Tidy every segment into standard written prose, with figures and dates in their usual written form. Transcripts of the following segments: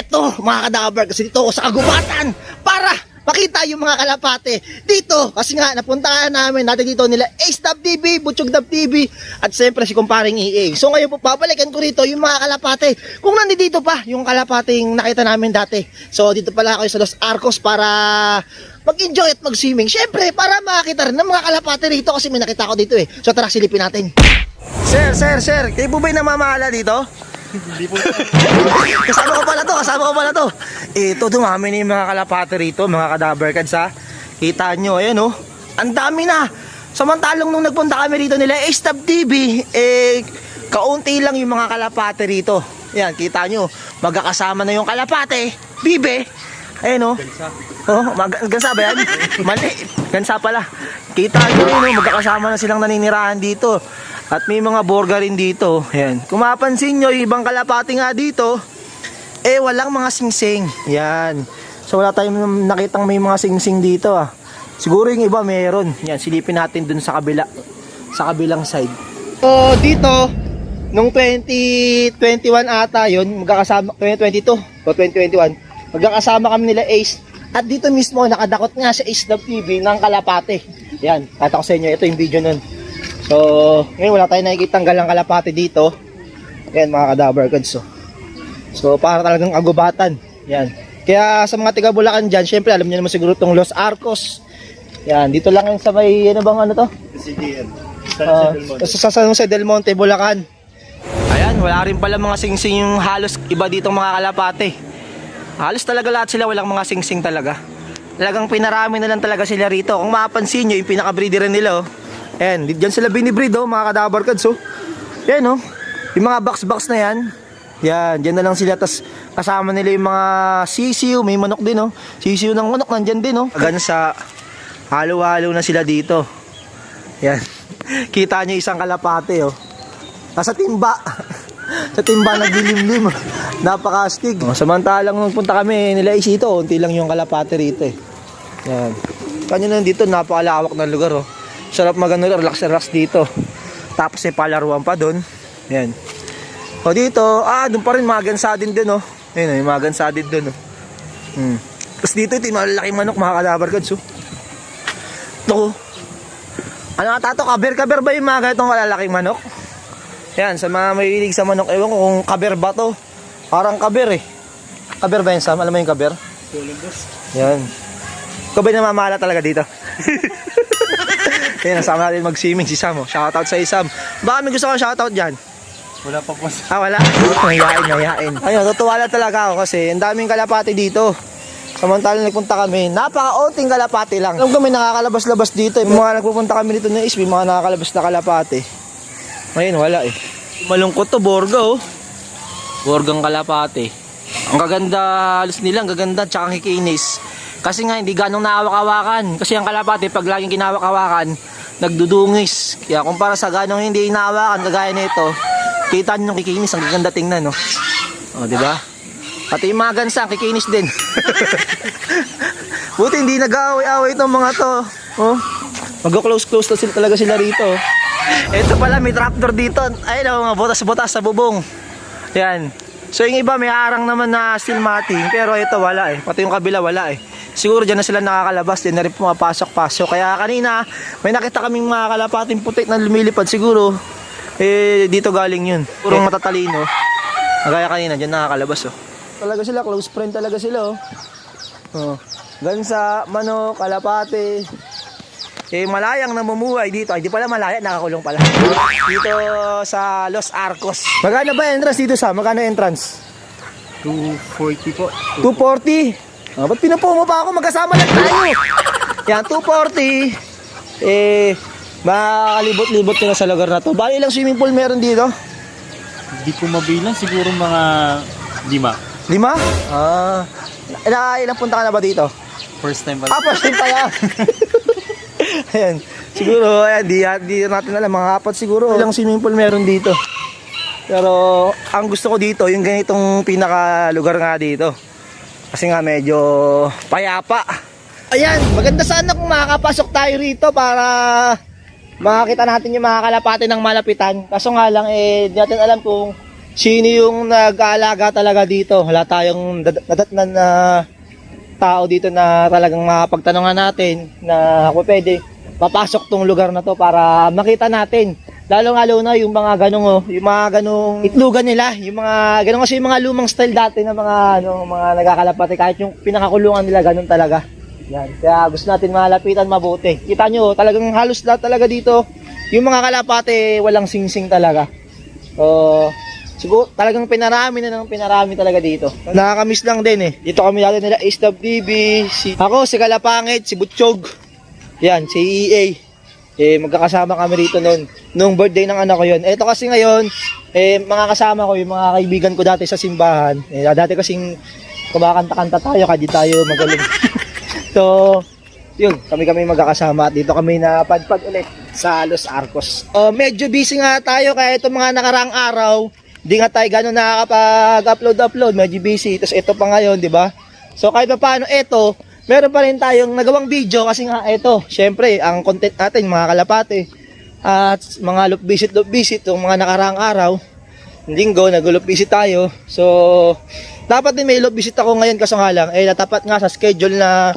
Eto mga kadabar, kasi dito ako sa kagubatan para makita yung mga kalapate dito. Kasi nga napuntahan namin natin dito nila Ace Dub TV, Butchog Dub TV, at siyempre si kumparing EA. So ngayon po babalikan ko rito yung mga kalapate, kung nandito pa yung kalapating nakita namin dati. So dito pala ako sa Los Arcos para mag-enjoy at mag-swimming. Siyempre para makakita rin ng mga kalapate rito kasi may nakita ko dito eh. So tara, silipin natin. Sir, kayo po ba'y namamahala dito? Hindi po. Kasama ko pala to. Ito, dumami na yung mga kalapate rito, mga kadabarkads ha. Kita nyo, ayan oh. Ang dami na. Samantalong nung nagpunta kami rito nila Ace Dub TV, kaunti lang yung mga kalapate rito. Yan, kita nyo. Magkakasama na yung kalapate, bibe. Ayan oh. Gansa ba yan? Mali, gansa pala. Kita nyo yun, magkakasama na silang naninirahan dito. At may mga borga rin dito. Yan. Kung mapansin nyo, yung ibang kalapati nga dito, walang mga singsing. Yan. So wala tayong nakitang may mga singsing dito ah. Siguro yung iba meron. Yan, silipin natin dun sa kabila. Sa kabilang side. So dito, nung 2021 ata yun, magkakasama, 2022 o 2021, magkakasama kami nila Ace. At dito mismo, nakadakot nga sa Ace Dub TV ng kalapate. Yan, kata ko sa inyo, ito yung video nun. So, ngayon wala tayong nakikitang galang kalapate dito. Yan mga kadabarkads. So, para talagang agubatan. Yan. Kaya sa mga tiga Bulacan dyan, syempre alam niyo naman siguro itong Los Arcos. Yan, dito lang yan sa may, ano bang ano to? CDN. Sa San Jose del Monte, Bulacan. Ayan, wala rin pala mga singsing yung halos iba ditong mga kalapate. Halos talaga lahat sila walang mga singsing talaga. Talagang pinarami na lang talaga sila rito. Kung mapapansin nyo, yung pinaka-breeder nila oh. Ayan, dyan sila binibreed oh, mga kadabarkads oh. Yan oh, yung mga box na yan. Yan, dyan na lang sila. Tas kasama nila yung mga sisiw, may manok din oh. Sisiw ng manok, nandyan din oh. Hanggang sa halo-halo na sila dito. Yan, kita nyo isang kalapate oh. Nasa timba. Sa timba naglilimlim. Napakastig oh. Samantalang nung punta kami nila Ace ito, unti lang yung kalapate rito eh. Yan, kanyo na dito, napakalawak na lugar oh. Sarap magano, relax dito. Tapos may palaruan pa doon. Yan. O dito, doon pa rin mga gansa din doon oh. Ayun, mga gansa din doon oh. Tapos dito ito yung malalaking manok, mga kadabarkads oh. Naku. Ano ata to? Kaber ba yung mga ganitong malalaking manok? Yan, sa mga mahilig sa manok, ewan ko kung kaber ba to. Parang kaber eh. Kaber ba yun, Sam? Alam mo yung kaber? Yan. Ikaw ba yung namamahala talaga dito? Yan, nasama natin mag-swimming si Sam oh. Shoutout sa Sam. Baka may gusto kang shoutout dyan? Wala pa po. Wala? Ngayain. Ayun, tutuwa lang talaga ako kasi ang daming kalapati dito. Samantalang nagpunta kami, napaka-onting kalapati lang. Alam ko may nakakalabas-labas dito. Yung mga nagpupunta kami dito na Ace, may mga nakakalabas na kalapati. Ngayon, wala eh. Malungkot to, borga oh. Borgang kalapati. Ang gaganda, halos nila, ang gaganda, tsaka kikinis. Kasi nga, hindi ganong naawak-awakan. Kasi ang kalapati, pag laging kinawak-awakan, nagdudungis. Kaya kumpara sa ganong hindi inaawakan, kagaya nito, kita nyo yung kikinis, ang gaganda tingnan no. O, diba? Pati yung mga gansa, kikinis din. Buti hindi nag-aaway-aaway itong mga to. Oh, mag-close na sila talaga sila rito. Ito pala, may tractor dito. Ayun o, mga butas-butas sa bubong. Yan. So yung iba may arang naman na steel matting, pero ito wala eh. Pati yung kabila wala eh. Siguro dyan na sila nakakalabas, din na rin pumapasok-pasok. Kaya kanina, may nakita kaming mga kalapating putik na lumilipad. Siguro, dito galing yun. Purong matatalino. Kaya kanina, dyan nakakalabas oh. Talaga sila, close friend talaga sila oh. Gansa, manok, kalapate. Malayang namumuhay dito. Ay, di pala malaya, nakakulong pala. Dito sa Los Arcos. Magkano ba entrance dito sa? Magkano entrance? 240 po. 240? Ba't pinapumo pa ako? Magkasama lang tayo. Yan, 240. Makakalibot-libot ko na sa lugar na to. Bali ilang swimming pool meron dito? Hindi ko mabilang, siguro mga 5. 5? Ilang punta ka na ba dito? First time pa. First time pa yan. Ayan, siguro, di natin alam, mga 4 siguro. Ilang swimming pool meron dito. Pero, ang gusto ko dito, yung ganitong pinaka lugar nga dito. Kasi nga medyo payapa. Ayan, maganda sana kung makakapasok tayo rito para makakita natin yung mga kalapate ng malapitan. Kaso nga lang, di natin alam kung sino yung nag-aalaga talaga dito. Wala tayong nadatnan na tao dito na talagang mapagtanungan natin na kung pwede papasok tong lugar na to para makita natin. Lalo na yung mga ganong yung mga ganong itlugan nila, yung mga ganong kasi yung mga lumang style dati na mga mga nagakalapati, kahit yung pinakakulungan nila ganun talaga. Yan. Kaya gusto natin malapitan mabuti. Kita nyo, talagang halos lahat talaga dito. Yung mga kalapati, walang singsing talaga. Siguro talagang pinarami talaga dito. Nakakamiss lang din eh. Dito kami dati nila SWB, ako si Kalapangit, si Butchog. Yan, si EA. Magkakasama kami rito nung birthday ng anak ko yun. Ito kasi ngayon, mga kasama ko, yung mga kaibigan ko dati sa simbahan. Dati kasing kumakanta-kanta tayo, kaya di tayo magaling. So, yun, kami magkakasama at dito kami napadpad ulit sa Los Arcos. Medyo busy nga tayo kaya itong mga nakaraang araw, di nga tayo gano'n nakakapag-upload. Medyo busy. Tapos ito pa ngayon, di ba? So kahit pa paano, ito, meron pa rin tayong nagawang video kasi nga ito, syempre, ang content natin, mga kalapate, at mga loop visit, itong mga nakaraang araw, linggo, nag-loop visit tayo. So, dapat din may loop visit ako ngayon kaso nga lang, natapat nga sa schedule na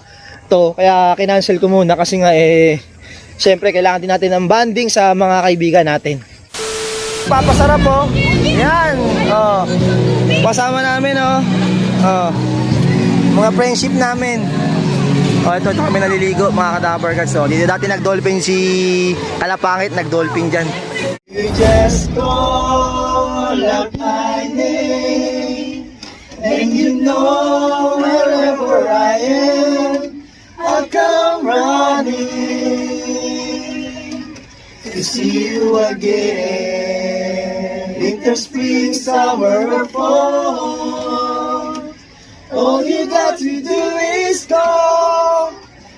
to, kaya kinancel ko muna kasi nga, syempre, kailangan din natin ng banding sa mga kaibigan natin. Papasarap po. Yan. Kasama namin mga friendship namin. Ito kami naliligo mga kadabar guys. Dito dati nag-dolphin si Kalapangit, nag-dolphin dyan. You just call out my name and you know wherever I am I'll come running to see you again. Winter, spring, summer, or fall, all you got to do is call,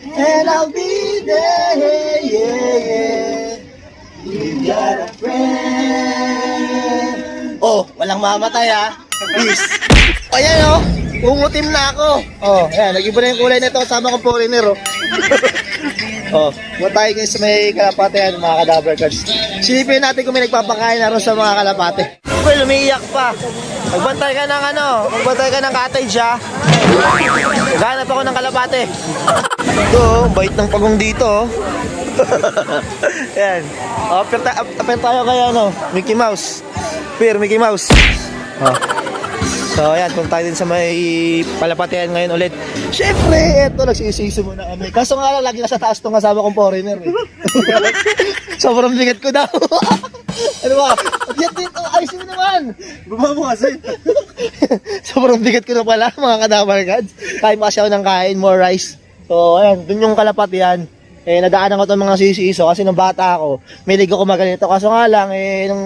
and I'll be there, yeah. You got a friend. Walang mamatay please. Ayan umutim na ako. Ayan, nag-iba na yung kulay nito kasama kong foreigner matay guys sa may kalapate yan mga kadaver cards. Silipin natin kung may nagpapakain na rin sa mga kalapate. Well, umiiyak pa. Magbantay ka ng cottage Ganap ako ng kalapate. Ito, bait ng pagong dito Ayan. Apir tayo kay Mickey Mouse. Mickey Mouse. So ayan, kung tayo din sa may palapatian ngayon ulit. Siyempre, eto, nagsisiso muna kami. Kaso nga lang, lagi nasa taas itong kasama kong foreigner Sobrang bigat ko daw. Ano ba? Dito, ayusin mo naman. Bumaba mo kasi. Sobrang bigat ko na pala, mga kadamar gods. Kain pa siya ng kain, more rice. So ayan, dun yung kalapatian. Nadaanan ko itong mga sisiso kasi nung bata ako, may ligo ko maganito. Kaso nga lang, nung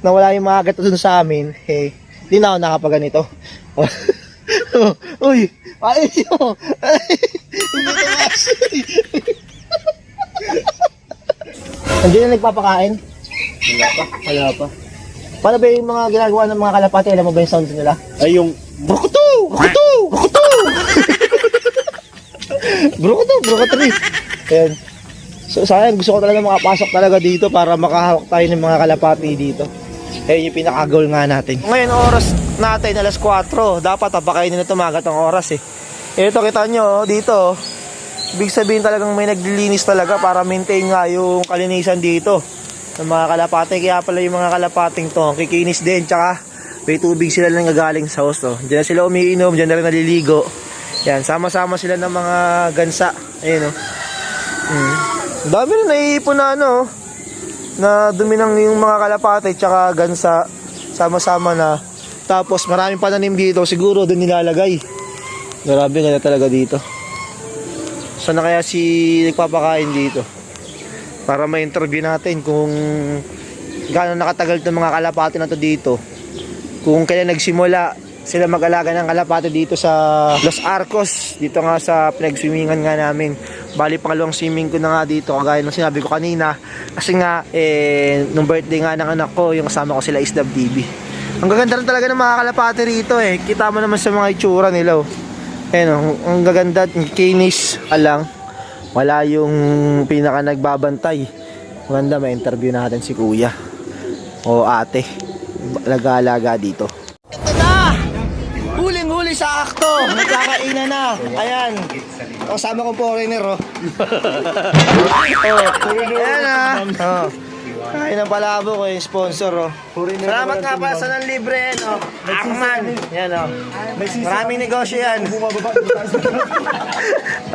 nawala yung mga gato dun sa amin, di na ako nakapaganito. Uy, ayos yun. Hindi ito kasi. Hindi na nagpapakain? Wala pa. Paano ba yung mga ginagawa ng mga kalapati? Alam mo ba yung sounds nila? Ay, yung Brukutu! Brukutu rin. Ayan. So sayang, gusto ko talaga makapasok talaga dito para makahawak tayo ng mga kalapati dito. Yung pinaka-goal nga natin. Ngayon oras natin alas 4. Dapat pakainin na tumagat ang oras Ito kita nyo dito. Ibig sabihin talagang may naglilinis talaga para maintain nga yung kalinisan dito ng mga kalapate. Kaya pala yung mga kalapating to kikinis din. Tsaka may tubig sila lang gagaling sa host Diyan na sila umiinom, diyan na rin naliligo. Yan, sama-sama sila ng mga gansa. Ayun dami rin naiipon na na dumi ng yung mga kalapate tsaka gansa sama-sama na. Tapos maraming pananim dito, siguro doon nilalagay. Grabe ganda talaga dito. Sana kaya si nagpapakain dito para ma-interview natin kung gaano nakatagal itong mga kalapate na to dito, kung kailan nagsimula sila mag-alaga ng kalapate dito sa Los Arcos, dito nga sa pinag-swimmingan nga namin. Bali pangalawang swimming ko na nga dito, kagaya ng sinabi ko kanina, kasi nga nung birthday nga ng anak ko, yung kasama ko sila is TV. Ang gaganda rin talaga ng mga kalapate rito kita mo naman sa mga itsura nila ang gaganda, kinis alang, wala yung pinaka nagbabantay. Maganda, may interview natin si kuya o ate, nag-aalaga dito. Ito na! Huling-huli sa akto! Nagkakainan na! Ayan! Kasama kong foreigner, oh. Ayan ah! Oh. Kain ng palabo ko yung sponsor, oh. Salamat nga pa sa nanlibre yan, oh. Akman! Yan, oh. Maraming negosyo yan.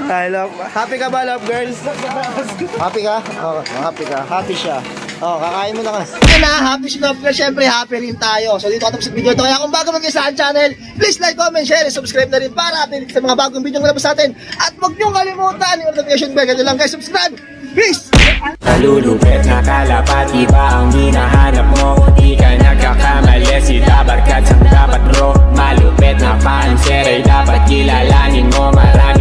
I love. Happy ka ba, love girls? Happy ka? Oh, happy ka. Happy siya. Oh, kakain mo na ka. Yan na, happy si love girls. Siyempre, happy rin tayo. So, dito katapos sa video ito. Kaya kung bago mag-isa sa channel, please like, comment, share, and subscribe na rin para update sa mga bagong video na labas natin. At huwag niyong kalimutan yung notification bell. Ganyan lang guys, subscribe. Peace! Kalulupit na kalapati ba ang hinahanap mo? Di ka nagkakamali, si Dabarkat ang dapat bro. Malupit na paanser ay dapat kilalanin mo. Marami